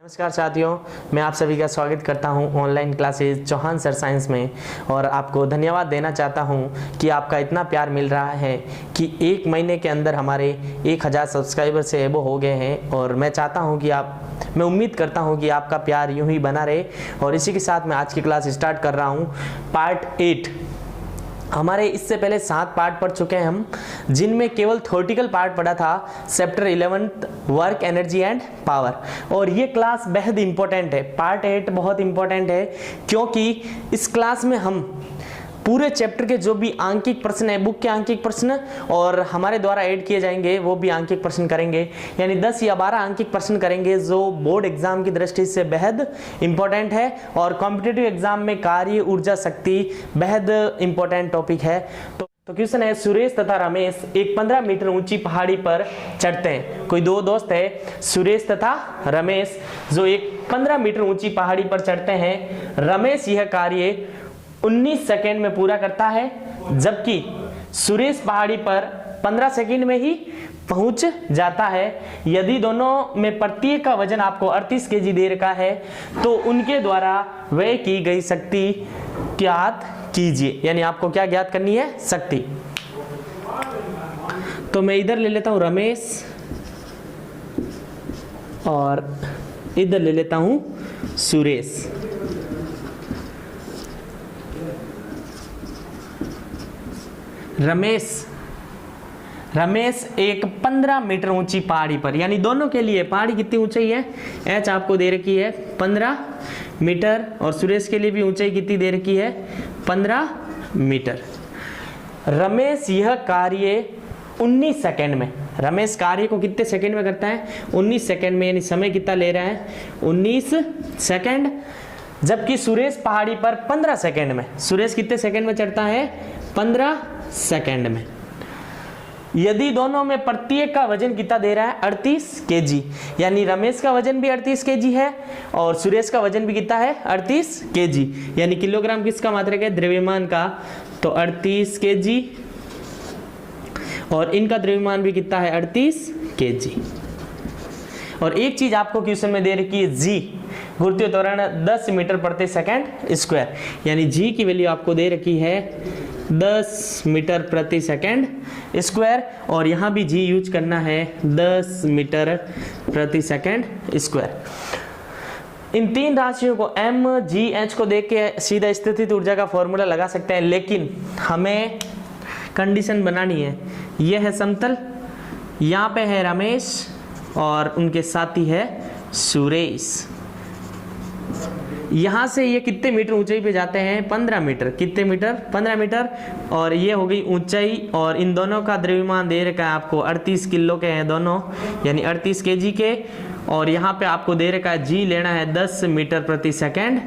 नमस्कार साथियों, मैं आप सभी का स्वागत करता हूं online classes Chauhan sir science में। और आपको धन्यवाद देना चाहता हूं कि आपका इतना प्यार मिल रहा है कि एक महीने के अंदर हमारे 1000 सब्सक्राइबर से एबो हो गए हैं। और मैं चाहता हूं कि मैं उम्मीद करता हूं कि आपका प्यार यूं ही बना रहे। और इसी के साथ मैं आज की क्लास स्टार्ट कर रहा हूँ। पार्ट 8 हमारे इससे पहले 7 पार्ट पढ़ चुके हैं हम, जिनमें केवल थ्योरेटिकल पार्ट पढ़ा था। Chapter 11 work, energy and power. और ये क्लास बेहद इंपॉर्टेंट है। पार्ट 8 बहुत इंपॉर्टेंट है क्योंकि इस क्लास में हम पूरे चैप्टर के जो भी आंकिक प्रश्न है, बुक के आंकिक प्रश्न और हमारे द्वारा ऐड किए जाएंगे वो भी आंकिक प्रश्न करेंगे। यानी 10 या 12 आंकिक प्रश्न करेंगे जो बोर्ड एग्जाम की दृष्टि से बेहद इंपॉर्टेंट है। और कॉम्पिटिटिव एग्जाम में कार्य, ऊर्जा, शक्ति बेहद इंपॉर्टेंट टॉपिक है। तो क्वेश्चन है, सुरेश तथा रमेश एक 15 मीटर ऊंची पहाड़ी पर चढ़ते हैं। कोई दो दोस्त है, सुरेश तथा रमेश, जो एक 15 मीटर ऊंची पहाड़ी पर चढ़ते हैं। रमेश यह कार्य 19 सेकेंड में पूरा करता है, जबकि सुरेश पहाड़ी पर 15 सेकेंड में ही पहुंच जाता है। यदि दोनों में प्रत्येक का वजन आपको 38 केजी दे रखा है तो उनके द्वारा व्यय की गई शक्ति ज्ञात कीजिए। यानी आपको क्या ज्ञात करनी है? शक्ति। तो मैं इधर ले लेता हूं रमेश और इधर ले लेता हूं सुरेश। रमेश एक 15 मीटर ऊंची पहाड़ी पर, यानी दोनों के लिए पहाड़ी कितनी ऊंचाई है? एच आपको दे रखी है 15 मीटर और सुरेश के लिए भी ऊंचाई कितनी दे रखी है? 15 मीटर। रमेश यह कार्य 19 सेकेंड में, रमेश कार्य को कितने सेकेंड में करता है? 19 सेकेंड में। यानी समय कितना ले रहा है? 19 सेकेंड। जबकि सुरेश पहाड़ी पर 15 सेकेंड में। सुरेश कितने सेकेंड में चढ़ता है? 15 सेकेंड में। यदि दोनों में प्रत्येक का वजन कितना दे रहा है? 38 केजी। यानी रमेश का वजन भी 38 केजी है और सुरेश का वजन भी कितना है? 38 केजी। यानी किलोग्राम किसका मात्रक है? द्रव्यमान का। तो 38 केजी और इनका द्रव्यमान भी कितना है? 38 केजी। और एक चीज आपको क्वेश्चन में दे रखी है, जी गुरुत्वीय त्वरण 10 मीटर प्रति सेकंड स्क्वायर। यानी जी की वैल्यू आपको दे रखी है 10 मीटर प्रति सेकंड स्क्वायर। और यहाँ भी जी यूज करना है 10 मीटर प्रति सेकंड स्क्वायर। इन तीन राशियों को एम, जी, एच को देख के सीधा स्थितिज ऊर्जा का फॉर्मूला लगा सकते हैं, लेकिन हमें कंडीशन बनानी है। यह है समतल, यहाँ पे है रमेश और उनके साथी है सुरेश। यहां से ये कितने मीटर ऊंचाई पे जाते हैं? 15 मीटर। कितने मीटर? 15 मीटर। और ये हो गई ऊंचाई। और इन दोनों का द्रव्यमान दे रखा है आपको 38 किलो के हैं दोनों, यानी 38 केजी के। और यहाँ पे आपको दे रखा है जी लेना है 10 मीटर प्रति सेकंड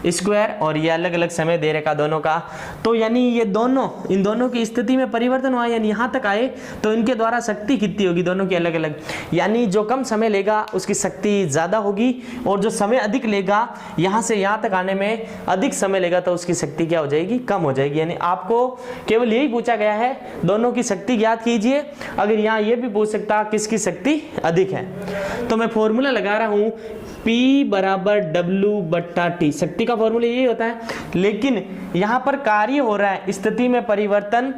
स्क्वायर। और ये अलग अलग समय दे रखा दोनों का। तो यानी ये दोनों, इन दोनों की स्थिति में परिवर्तन हुआ, यानी यहाँ तक आए तो इनके द्वारा शक्ति कितनी होगी? दोनों की अलग अलग। यानी जो कम समय लेगा उसकी शक्ति ज़्यादा होगी, और जो समय अधिक लेगा, यहाँ से यहाँ तक आने में अधिक समय लेगा, तो उसकी शक्ति क्या हो जाएगी? कम हो जाएगी। यानी आपको केवल यही पूछा गया है, दोनों की शक्ति ज्ञात कीजिए। अगर यहाँ ये भी पूछ सकता किसकी शक्ति अधिक है, तो मैं फॉर्मूला लगा रहा हूँ P बराबर W/T। शक्ति का फॉर्मूला यही होता है, लेकिन यहाँ पर कार्य हो रहा है, स्थिति में परिवर्तन।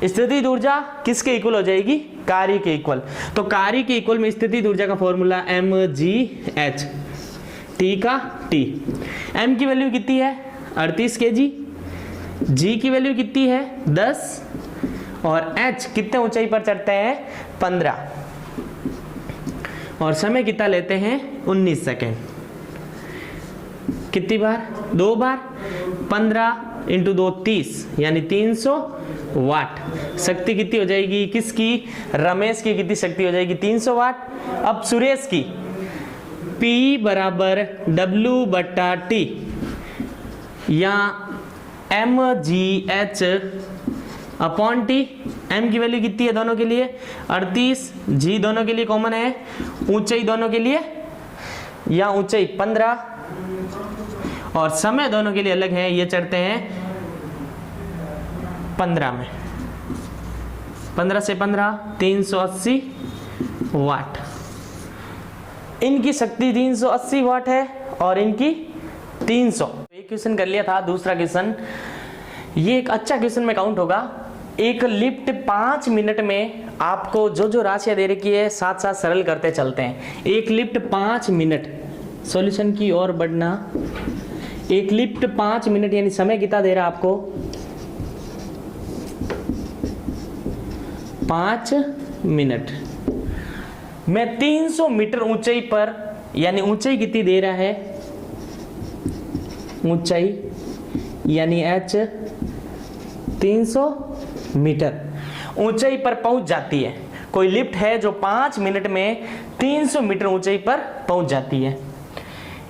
स्थितिज ऊर्जा किसके इक्वल हो जाएगी? कार्य के इक्वल। तो कार्य के इक्वल में स्थितिज ऊर्जा का फॉर्मूला mgh, T का T। m की वैल्यू कितनी है? 38 केजी। g की वैल्यू कितनी है? 10। और h कितने ऊंचाई पर चढ़ते हैं? 15। और समय कितना लेते हैं? 19 सेकेंड। कितनी बार? 2 बार। 15 × 2 30, यानी 300 वाट। शक्ति कितनी हो जाएगी? किसकी? रमेश की कितनी शक्ति हो जाएगी? 300 वाट। अब सुरेश की P बराबर W/T या mgh अपॉन टी। m की वैल्यू कितनी है दोनों के लिए? 38। g दोनों के लिए कॉमन है। ऊंचाई दोनों के लिए, या ऊंचाई 15 और समय दोनों के लिए अलग है। ये चढ़ते हैं 15 में। 15 से 15 380 वाट। इनकी शक्ति 380 वाट है और इनकी 300। एक क्वेश्चन कर लिया था। दूसरा क्वेश्चन, ये एक अच्छा क्वेश्चन में काउंट होगा। एक लिफ्ट 5 मिनट में आपको जो जो राशियां दे रखी है साथ साथ सरल करते चलते हैं। एक लिफ्ट 5 मिनट, सॉल्यूशन की ओर बढ़ना। एक लिफ्ट 5 मिनट यानी समय कितना दे रहा है आपको, 5 मिनट में 300 मीटर ऊंचाई पर, यानी ऊंचाई कितनी दे रहा है, ऊंचाई यानी h 300 मीटर ऊंचाई पर पहुंच जाती है। कोई लिफ्ट है जो 5 मिनट में 300 मीटर ऊंचाई पर पहुंच जाती है।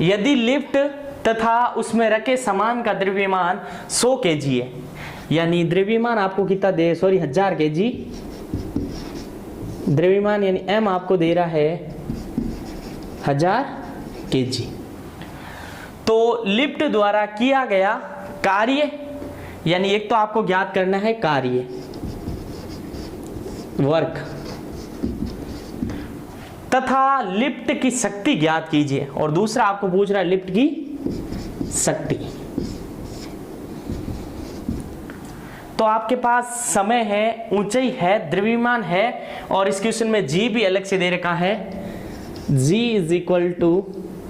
यदि लिफ्ट तथा उसमें रखे सामान का द्रव्यमान 100 kg है, यानी द्रव्यमान आपको कितना दे, 1000 kg द्रव्यमान यानी m आपको दे रहा है 1000 kg। तो लिफ्ट द्वारा किया गया कार्य, यानी एक तो आपको ज्ञात करना है कार्य, वर्क, तथा लिफ्ट की शक्ति ज्ञात कीजिए। और दूसरा आपको पूछ रहा है लिफ्ट की शक्ति। तो आपके पास समय है, ऊंचाई है, द्रव्यमान है, और इस क्वेश्चन में जी भी अलग से दे रखा है। g is equal to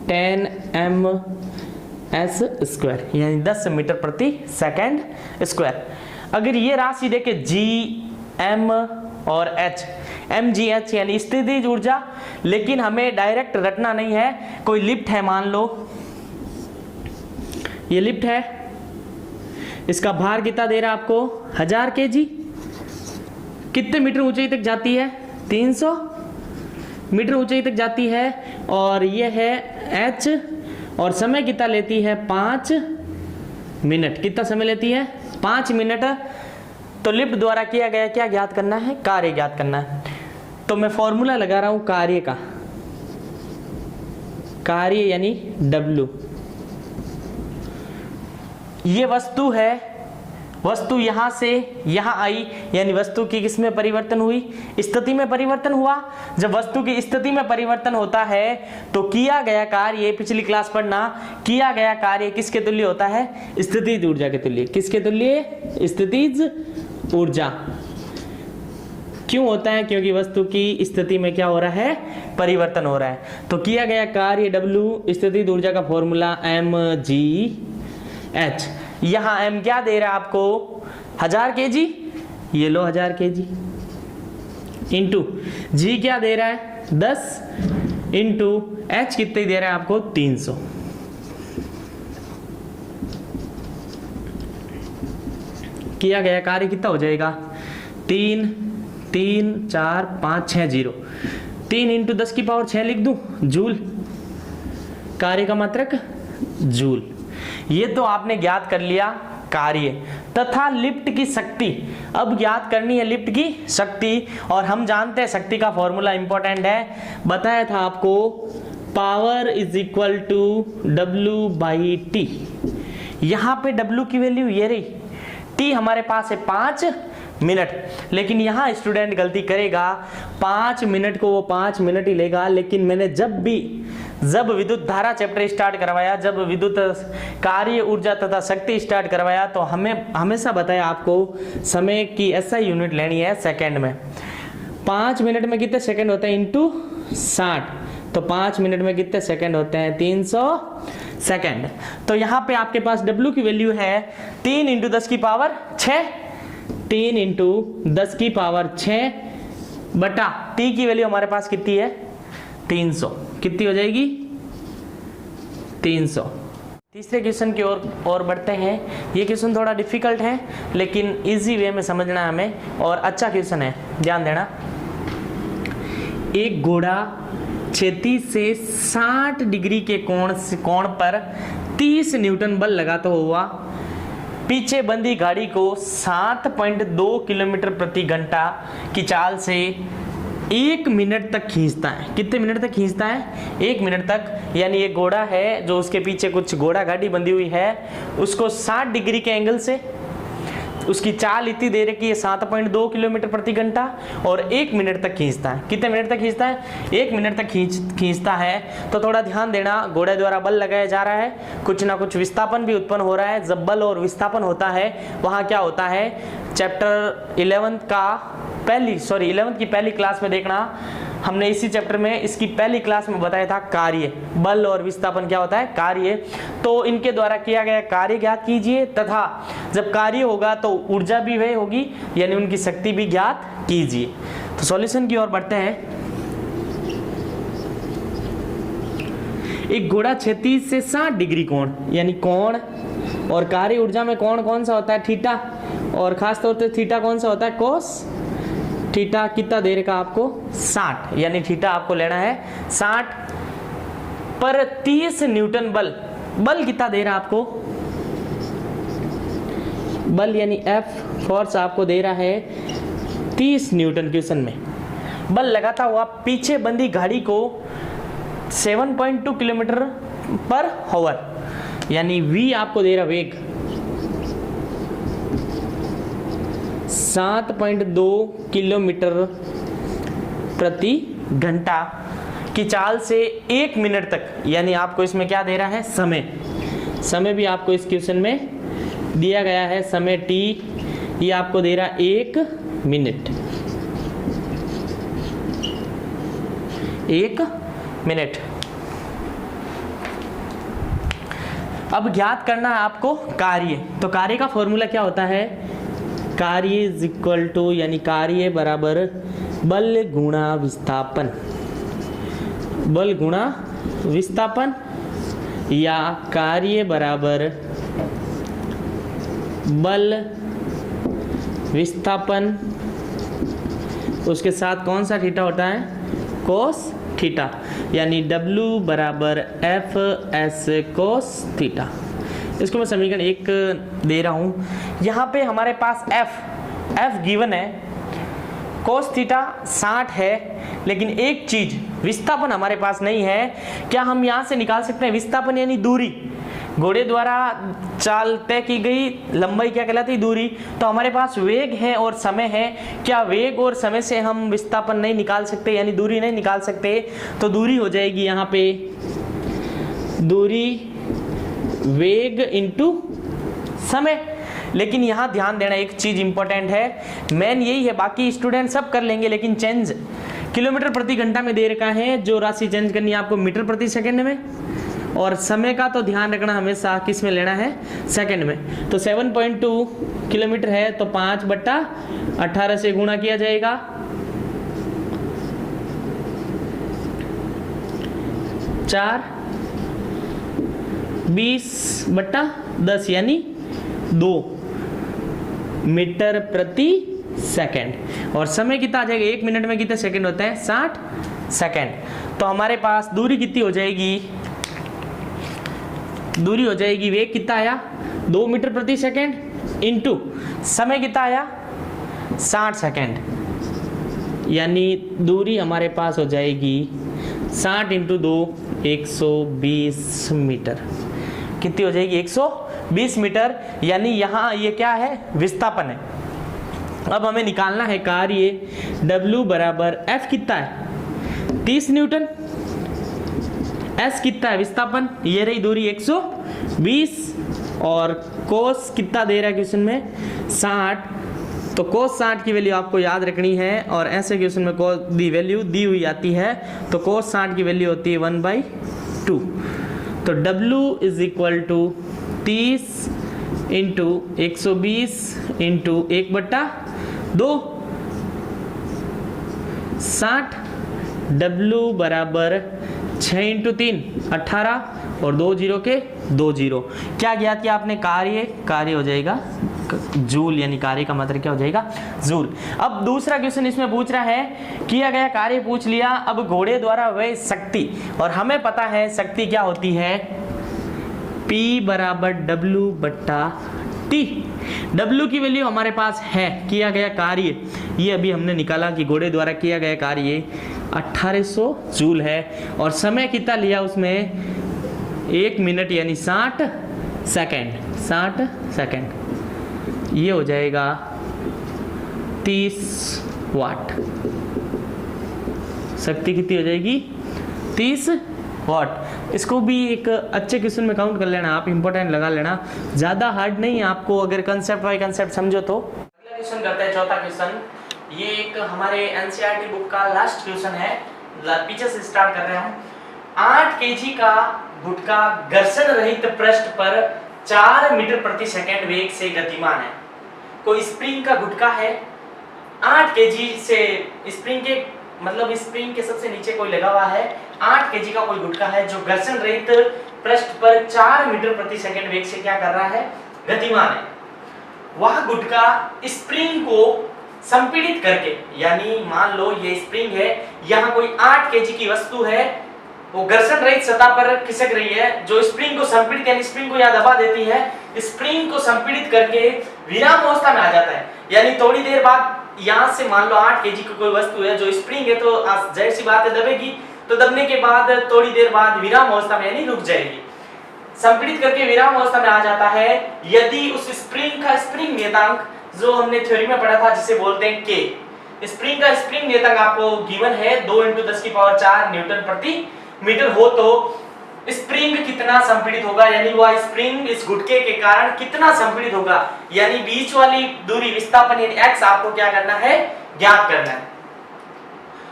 10 ms square, यानी 10 मीटर प्रति सेकेंड स्क्वायर। अगर ये राशि देखे g, m और h, mgh यानी स्थितिज ऊर्जा, लेकिन हमें डायरेक्ट रटना नहीं है। कोई लिफ्ट है, मान लो ये लिफ्ट है, इसका भार कितना दे रहा है आपको, 1000 kg। कितने मीटर ऊंचाई तक जाती है, 300 मीटर ऊंचाई तक जाती है। और ये है h, और समय कितना लेती है, 5 मिनट। कितना समय लेती है, 5 मिनट। तो लिफ्ट द्वारा किया गया क्या ज्ञात करना है, कार्य ज्ञात करना है। तो मैं फॉर्मूला लगा रहा हूं कार्य का, कार्य यानी W। ये वस्तु है, वस्तु यहां से यहां आई, यानी वस्तु की किसमें परिवर्तन हुई, स्थिति में परिवर्तन हुआ। जब वस्तु की स्थिति में परिवर्तन होता है तो किया गया कार्य, पिछली क्लास पढ़ना, किया गया कार्य किसके तुल्य होता है, स्थितिज ऊर्जा के तुल्य। किसके तुल्य, स्थितिज ऊर्जा। क्यों होता है, क्योंकि वस्तु की स्थिति में क्या हो रहा है, परिवर्तन हो रहा है। तो किया गया कार्य W, स्थितिज ऊर्जा का फॉर्मूला mgh। यहां m क्या दे रहा है आपको, 1000 kg, ये लो 1000 kg, इंटू g क्या दे रहा है, 10, इंटू h कितने दे रहा है आपको, 300। किया गया कार्य कितना हो जाएगा, 3 3 4 5 6 0, 3 इंटू 10 की पावर 6 लिख दूं, जूल। कार्य का मात्रक जूल। ये तो आपने ज्ञात कर लिया कार्य तथा लिफ्ट की शक्ति। अब ज्ञात करनी है लिफ्ट की शक्ति, और हम जानते हैं शक्ति का फॉर्मूला इंपॉर्टेंट है, बताया था आपको, power is equal to W/T। यहां पे W की वैल्यू ये रही, T हमारे पास है 5 मिनट, लेकिन यहां स्टूडेंट गलती करेगा, 5 मिनट को वो 5 मिनट ही लेगा। लेकिन मैंने जब विद्युत धारा चैप्टर स्टार्ट करवाया, जब विद्युत कार्य, ऊर्जा तथा शक्ति स्टार्ट करवाया, तो हमें हमेशा बताया आपको समय की ऐसा यूनिट लेनी है सेकंड में। 5 मिनट में कितने सेकंड होते हैं, इंटू 60, तो 5 मिनट में कितने सेकंड होते हैं, 300 सेकंड। तो यहाँ पे आपके पास W की वैल्यू है 3 इंटू 10 की पावर 6, 3 इंटू 10 की पावर 6 बटा T की वैल्यू हमारे पास कितनी है, 300। कितनी हो जाएगी, 300। तीसरे क्वेश्चन की ओर बढ़ते हैं। ये क्वेश्चन थोड़ा डिफिकल्ट है, लेकिन इजी वे में समझना है हमें, और अच्छा क्वेश्चन है, ध्यान देना। एक घोड़ा क्षैतिज से 60 डिग्री के कोण पर 30 न्यूटन बल लगाता हुआ पीछे बंधी गाड़ी को 7.2 किलोमीटर प्रति घंटा की चाल से 1 मिनट तक खींचता है। कितने मिनट तक खींचता है, 1 मिनट तक। यानी ये घोड़ा है, जो उसके पीछे कुछ घोड़ा गाड़ी बंधी हुई है, उसको 60 डिग्री के एंगल से उसकी चाल इतनी दे रखी है 7.2 किलोमीटर प्रति घंटा और 1 मिनट तक खींचता है। कितने मिनट तक खींचता है? 1 मिनट तक खींचता है। तो थोड़ा ध्यान देना, घोड़े द्वारा बल लगाया जा रहा है, कुछ ना कुछ विस्थापन भी उत्पन्न हो रहा है। जब बल और विस्थापन होता है वहाँ क्या होता है, चैप्टर 11 की पहली क्लास में देखना, हमने इसी चैप्टर में इसकी पहली क्लास में बताया था कार्य, बल और विस्थापन क्या होता है, कार्य। तो इनके द्वारा किया गया कार्य ज्ञात कीजिए तथा जब कार्य होगा तो ऊर्जा भी वह होगी, यानी उनकी शक्ति भी ज्ञात कीजिए। तो सॉल्यूशन की ओर बढ़ते हैं। एक घोड़ा 36 से 60 डिग्री कोण, यानी कोण और कार्य ऊर्जा में कोण कौन सा होता है, थीटा, और खास तौर से थीटा कौन सा होता है, कोस थीटा। कितना दे रखा आपको 60, यानी थीटा आपको लेना है 60 पर 30 न्यूटन बल। बल कितना दे रहा आपको, बल यानी F फोर्स आपको दे रहा है 30 न्यूटन क्वेश्चन में। बल लगाता हुआ पीछे बंधी गाड़ी को 7.2 किलोमीटर पर आवर, यानी V आपको दे रहा वेग 7.2 किलोमीटर प्रति घंटा की चाल से 1 मिनट तक, यानी आपको इसमें क्या दे रहा है, समय भी आपको इस क्वेश्चन में दिया गया है, समय t ये आपको दे रहा 1 मिनट। 1 मिनट। अब ज्ञात करना है आपको कार्य। तो कार्य का फॉर्मूला क्या होता है, कार्य इज इक्वल टू, यानी कार्य बराबर बल गुणा विस्थापन, बल गुणा विस्थापन, या कार्य बराबर बल विस्थापन, उसके साथ कौन सा थीटा होता है, कोस थीटा, यानी W बराबर एफ एस कोस थीटा। इसको मैं समीकरण 1 दे रहा हूं। यहाँ पे हमारे पास F गिवन है, कोस थीटा 60 है, लेकिन एक चीज विस्थापन हमारे पास नहीं है। क्या हम यहाँ से निकाल सकते हैं विस्थापन, यानी दूरी, घोड़े द्वारा चाल तय की गई लंबाई क्या कहलाती है, दूरी। तो हमारे पास वेग है और समय है, क्या वेग और समय से हम विस्थापन नहीं निकाल सकते, यानी दूरी नहीं निकाल सकते। तो दूरी हो जाएगी यहाँ पे दूरी वेग इंटू समय। लेकिन यहाँ ध्यान देना, एक चीज इंपॉर्टेंट है, मेन यही है, बाकी स्टूडेंट सब कर लेंगे, लेकिन चेंज किलोमीटर प्रति घंटा में दे रखा है, जो राशि चेंज करनी है आपको मीटर प्रति सेकंड में, और समय का तो ध्यान रखना हमेशा किस में लेना है, सेकंड में। तो 7.2 किलोमीटर है तो 5/18 से गुणा किया जाएगा, 4 20/10 यानी 2 मीटर प्रति सेकंड। और समय कितना आ जाएगा, 1 मिनट में कितने सेकंड होते हैं, 60 सेकंड। तो हमारे पास दूरी कितनी हो जाएगी, दूरी हो जाएगी, वेग कितना आया 2 मीटर प्रति सेकंड इंटू समय कितना आया 60 सेकंड, यानी दूरी हमारे पास हो जाएगी 60 इंटू 2 120 मीटर। कितनी हो जाएगी 120 मीटर, यानी यहाँ ये क्या है, विस्थापन है। अब हमें निकालना है कार्य, W बराबर F कितना है 30 न्यूटन, S कितना है विस्थापन, ये रही दूरी 120, और कोस कितना दे रहा है क्वेश्चन में 60। तो कोस 60 की वैल्यू आपको याद रखनी है, और ऐसे क्वेश्चन में कोस दी वैल्यू दी हुई आती है, तो कोस 60 की वैल्यू होती है 1/2। तो W is equal to 30 into 120 into 1/2 60, W बराबर 6 इंटू 3 18, और 2 जीरो के 2 जीरो। क्या ज्ञात किया आपने, कार्य हो जाएगा जूल, यानी कार्य का मतलब क्या हो जाएगा, जूल। अब दूसरा क्वेश्चन इसमें पूछ रहा है, किया गया कार्य पूछ लिया, अब घोड़े द्वारा वह शक्ति, और हमें पता है शक्ति क्या होती है, P बराबर W/T। W की वैल्यू हमारे पास है, किया गया कार्य ये अभी हमने निकाला कि घोड़े द्वारा किया गया कार्य 1800 जूल है, और समय कितना लिया उसमें 1 मिनट यानी 60 सेकंड, 60 सेकंड, ये हो जाएगा 30 वाट। शक्ति कितनी हो जाएगी? 30 वाट। इसको भी एक अच्छे क्वेश्चन में काउंट कर लेना आप, इंपॉर्टेंट लगा लेना, ज़्यादा हार्ड नहीं है आपको, अगर कंसेप्ट बाय कंसेप्ट समझो तो। अगला क्वेश्चन करते हैं, चौथा क्वेश्चन। ये एक हमारे एनसीईआरटी बुक का लास्ट क्वेश्चन है, पीछे से स्टार्ट कर रहे हैं। 8 केजी का गुटका घर्षण रहित पृष्ठ पर 4 मीटर प्रति सेकंड वेग से गतिमान है। कोई स्प्रिंग का गुटका है, 8 केजी से स्प्रिंग के मतलब स्प्रिंग के सबसे नीचे कोई लगा हुआ है, 8 केजी का कोई गुटका है जो घर्षण रहित पृष्ठ पर 4 मीटर प्रति सेकंड वेग से क्या कर रहा है? गतिमान है। वह गुटका स्प्रिंग को संपीड़ित करके, यानी मान लो ये स्प्रिंग है, यहाँ कोई 8 केजी की वस्तु है, वो घर्षण रहित सतह पर खिसक रही है, जो स्प्रिंग को संपीड़ित यानी स्प्रिंग को यहाँ दबा देती है, स्प्रिंग को संपीड़ित करके विराम अवस्था में आ जाता है। यानी थोड़ी देर बाद यहाँ से मान लो 8 केजी की कोई वस्तु है जो स्प्रिंग है, तो जाहिर सी बात है दबेगी, तो दबने के बाद थोड़ी देर बाद विराम अवस्था में यानी रुक जाएगी, संपीड़ित करके विराम अवस्था में आ जाता है। यदि उस स्प्रिंग का स्प्रिंग नियतांक जो हमने थ्योरी में पढ़ा था जिसे बोलते हैं के, स्प्रिंग का स्प्रिंग नियतांक आपको गिवन है 2 × 10⁴ न्यूटन प्रति मीटर हो, तो स्प्रिंग कितना संपीड़ित होगा, यानी वह स्प्रिंग इस गुटके के कारण कितना संपीड़ित होगा, यानी बीच वाली दूरी विस्थापन यानी x आपको क्या करना है? ज्ञात करना है।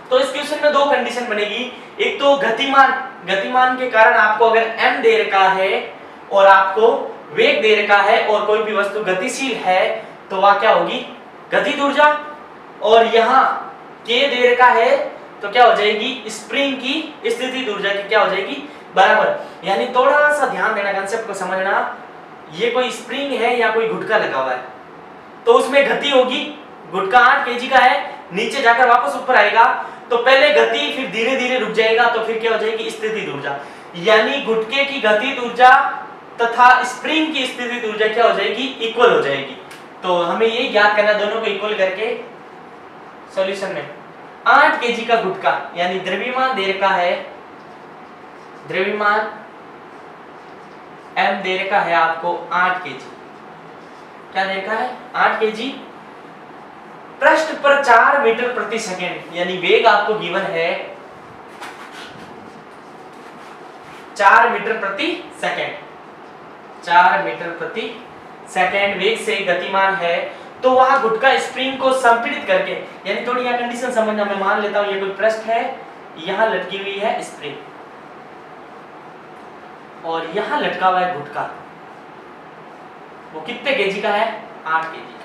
तो इस क्वेश्चन में 2 कंडीशन बनेगी। एक तो गतिमान के कारण आपको अगर m दे रखा है और आपको वेग दे रखा है और कोई भी वस्तु गतिशील है, तो वह क्या होगी? गतिज ऊर्जा। और यहाँ k दे रखा है तो क्या हो जाएगी? स्प्रिंग की स्थितिज ऊर्जा की क्या हो जाएगी? बराबर। यानी थोड़ा सा ध्यान देना, कंसेप्ट को समझना। ये कोई स्प्रिंग है या कोई गुटका लगा हुआ है, तो उसमें गति होगी। गुटका 8 केजी का है, नीचे जाकर वापस ऊपर आएगा, तो पहले गति फिर धीरे धीरे रुक जाएगा, तो फिर क्या हो जाएगी? स्थितिज ऊर्जा। यानी गुटके की गतिज ऊर्जा तथा स्प्रिंग की स्थितिज ऊर्जा क्या हो जाएगी? इक्वल हो जाएगी। तो हमें ये ज्ञात करना, दोनों को इक्वल करके सॉल्यूशन में 8 केजी का गुटका यानी द्रव्यमान दे रखा है, द्रव्यमान m दे रखा है आपको 8 केजी। क्या दे रखा है? 8 केजी। पृष्ठ पर 4 मीटर प्रति सेकंड, यानी वेग आपको गिवन है 4 मीटर प्रति सेकंड, 4 मीटर प्रति सेकंड वेग से गतिमान है। तो वहां गुटका स्प्रिंग को संपीड़ित करके, यानी थोड़ी यहाँ कंडीशन समझना, मैं मान लेता हूं ये कोई पृष्ठ है, यहां लटकी हुई है स्प्रिंग और यहां लटका हुआ है गुटका। वो कितने केजी का है? 8 केजी का।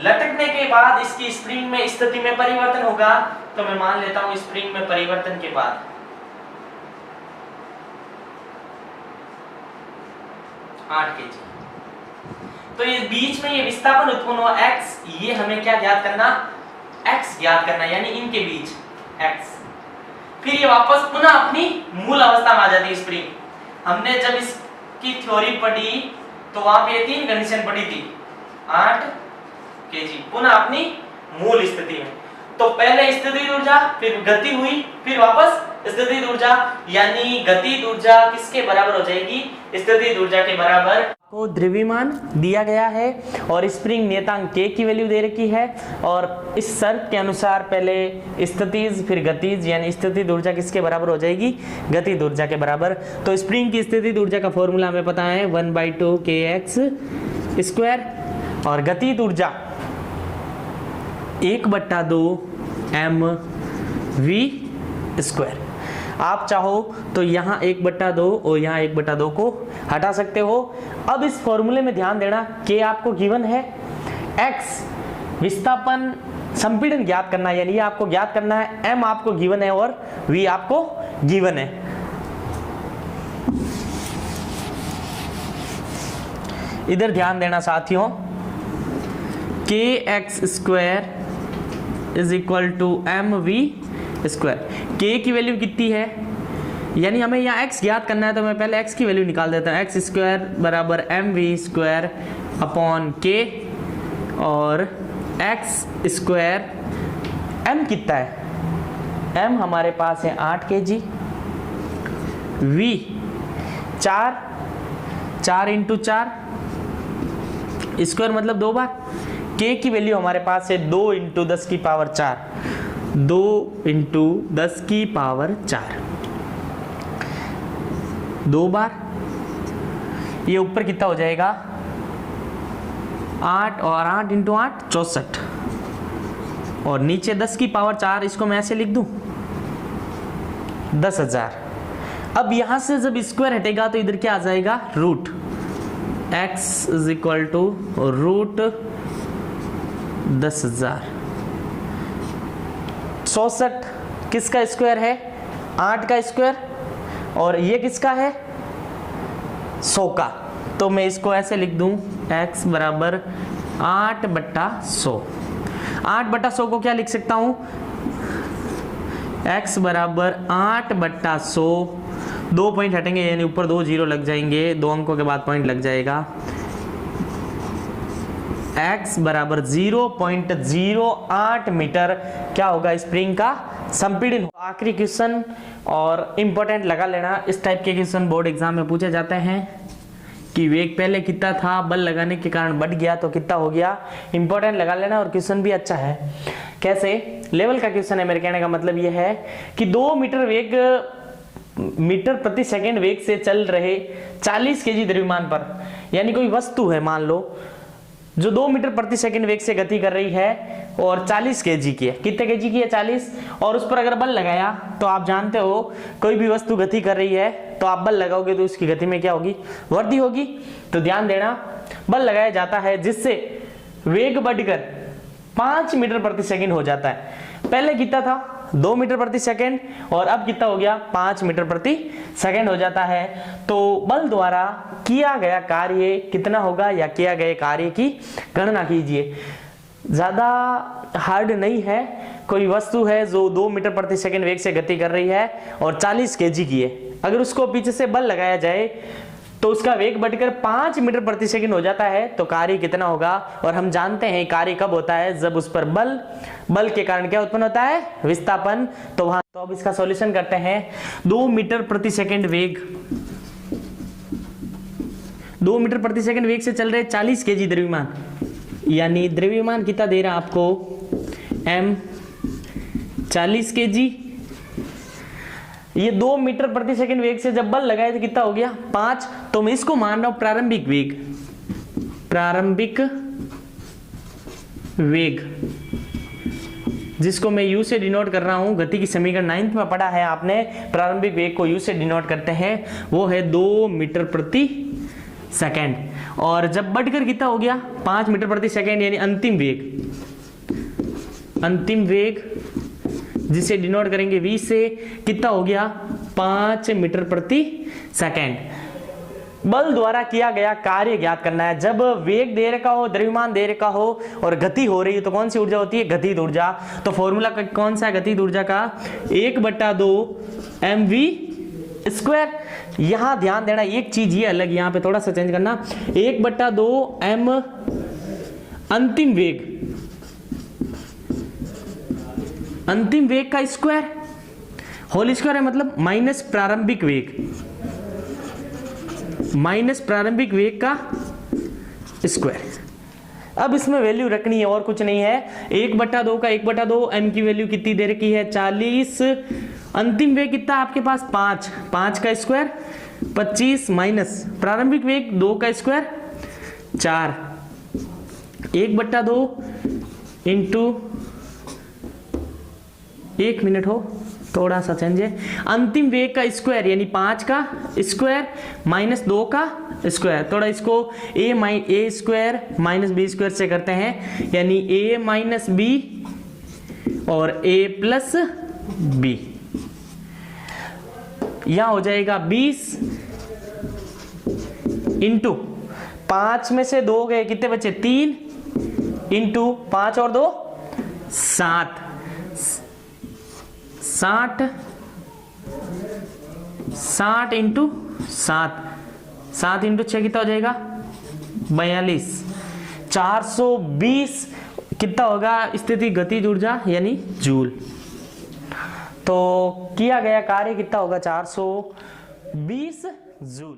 लटकने के बाद इसकी स्प्रिंग में स्थिति में परिवर्तन होगा, तो मैं मान लेता हूं स्प्रिंग में परिवर्तन के बाद 8 केजी। तो ये बीच में ये विस्थापन उत्पन्न हुआ x, ये हमें क्या ज्ञात करना? x ज्ञात करना, यानी इनके बीच x। फिर ये वापस पुनः अपनी मूल अवस्था में आ जाती है स्प्रिंग। हमने जब इसकी थ्योरी पढ़ी तो वहां पे 3 कंडीशन पढ़ी थी, 8 केजी पुनः अपनी मूल स्थिति में। तो पहले स्थितिज ऊर्जा, फिर गति हुई, फिर वापस स्थितिज ऊर्जा, यानी गतिज ऊर्जा किसके बराबर हो जाएगी? स्थितिज ऊर्जा के बराबर। को द्रव्यमान दिया गया है और स्प्रिंग नियतांक k की वैल्यू दे रखी है, और इस शर्त के अनुसार पहले स्थितिज फिर गतिज, यानी स्थितिज ऊर्जा किसके बराबर हो जाएगी? गतिज ऊर्जा के बराबर। तो स्प्रिंग की स्थितिज ऊर्जा का फॉर्मूला हमें पता है 1/2 kx², और गतिज ऊर्जा 1/2 mv²। आप चाहो तो यहाँ 1/2 और यहाँ 1/2 को हटा सकते हो। अब इस फॉर्मूले में ध्यान देना, k आपको गिवन है, x विस्थापन संपीड़न ज्ञात करना है, यानी ये आपको ज्ञात करना है, m आपको गिवन है और v आपको गिवन है। इधर ध्यान देना साथियों, kx² = mv²। k की वैल्यू कितनी है, यानी हमें यहाँ x ज्ञात करना है, तो मैं पहले x की वैल्यू निकाल देता हूँ। x² = mv²/k, और x² m कितना है? m हमारे पास है 8 kg, v 4 × 4 स्क्वायर मतलब 2 बार। k की वैल्यू हमारे पास है 2 × 10 की पावर 4, 2 × 10 की पावर 4, 2 बार। ये ऊपर कितना हो जाएगा 8 और 8 × 8 64, और नीचे 10 की पावर 4, इसको मैं ऐसे लिख दूं 10,000। अब यहां से जब स्क्वायर हटेगा तो इधर क्या आ जाएगा रूट, x = रूट 10,000। 64 किसका स्क्वायर है 8 का स्क्वायर, और ये किसका है 100 का। तो मैं इसको ऐसे लिख दूं x = 8/100। 8/100 को क्या लिख सकता हूं x = 8/100, 2 पॉइंट हटेंगे यानी ऊपर 2 जीरो लग जाएंगे, 2 अंकों के बाद पॉइंट लग जाएगा। x = 0.08 मीटर क्या होगा स्प्रिंग का संपीड़न। आखिरी क्वेश्चन और इंपॉर्टेंट लगा लेना, इस टाइप के क्वेश्चन बोर्ड एग्जाम में पूछे जाते हैं कि वेग पहले कितना था, बल लगाने के कारण बढ़ गया तो कितना हो गया। इंपॉर्टेंट लगा लेना, और क्वेश्चन भी अच्छा है। कैसे लेवल का क्वेश्चन है, मेरे कहने का मतलब यह है कि 2 मीटर प्रति सेकंड वेग से चल रहे 40 kg द्रव्यमान पर, यानी कोई वस्तु है मान लो जो 2 मीटर प्रति सेकंड वेग से गति कर रही है और 40 kg की है। कितने kg की है 40, और उस पर अगर बल लगाया तो आप जानते हो कोई भी वस्तु गति कर रही है तो आप बल लगाओगे तो उसकी गति में क्या होगी वृद्धि होगी। तो ध्यान देना, बल लगाया जाता है जिससे वेग बढ़कर 5 मीटर प्रति सेकंड हो जाता है। पहले कितना था 2 मीटर प्रति सेकंड, और अब कितना हो गया 5 मीटर प्रति सेकंड हो जाता है। तो बल द्वारा किया गया कार्य कितना होगा, या किया गए कार्य की गणना कीजिए। ज्यादा हार्ड नहीं है, कोई वस्तु है जो 2 मीटर प्रति सेकंड वेग से गति कर रही है और 40 kg की है, अगर उसको पीछे से बल लगाया जाए तो उसका वेग बढ़कर 5 मीटर प्रति सेकंड हो जाता है। तो कार्य कितना होगा, और हम जानते हैं कार्य कब होता है जब उस पर बल के कारण क्या उत्पन्न होता है विस्थापन। तो वहां तो अब इसका सॉल्यूशन करते हैं। 2 मीटर प्रति सेकंड वेग, 2 मीटर प्रति सेकंड वेग से चल रहे 40 kg द्रव्यमान, यानी द्रव्यमान कितना दे रहा आपको m 40 kg। ये 2 मीटर प्रति सेकंड वेग से जब बल लगाए तो कितना हो गया 5। तो मैं इसको मान रहा हूं प्रारंभिक वेग, जिसको मैं u से डिनोट कर रहा हूं। गति की समीकरण 9th में पढ़ा है आपने, प्रारंभिक वेग को u से डिनोट करते हैं, वो है 2 मीटर प्रति सेकंड। और जब बढ़कर कितना हो गया 5 मीटर प्रति सेकंड, यानी अंतिम वेग जिसे डिनोट करेंगे v से, कितना हो गया 5 मीटर प्रति सेकंड। बल द्वारा किया गया कार्य ज्ञात करना है। जब वेग दे रखा हो, द्रव्यमान दे रखा हो और गति हो रही है तो कौन सी ऊर्जा होती है गतिज ऊर्जा। तो फॉर्मूला कौन सा है गतिज ऊर्जा का 1/2 mv²। यहां ध्यान देना एक चीज ये अलग, यहां पे थोड़ा सा चेंज करना, 1/2 m अंतिम वेग का स्क्वायर, होल स्क्वायर है मतलब माइनस प्रारंभिक वेग का स्क्वायर। अब इसमें वैल्यू रखनी है और कुछ नहीं है। 1/2 का 1/2 m की वैल्यू कितनी दे रखी है 40। अंतिम वेग कितना आपके पास 5 का स्क्वायर 25 माइनस प्रारंभिक वेग 2 का स्क्वायर 4। 1/2 इंटू 1 मिनट हो, थोड़ा सा चेंज है। अंतिम वेग का स्क्वायर यानी 5 का स्क्वायर माइनस 2 का स्क्वायर। थोड़ा इसको a square minus b square से करते हैं, यानी a माइनस b और a प्लस b। यहां हो जाएगा 20 इंटू 5 में से 2 गए, कितने बचे 3 इंटू 5 और 2 7। 60 इंटू 7 इंटू 6 कितना हो जाएगा 42। 420 कितना होगा स्थिति गतिज ऊर्जा यानी जूल। तो किया गया कार्य कितना होगा 420 जूल।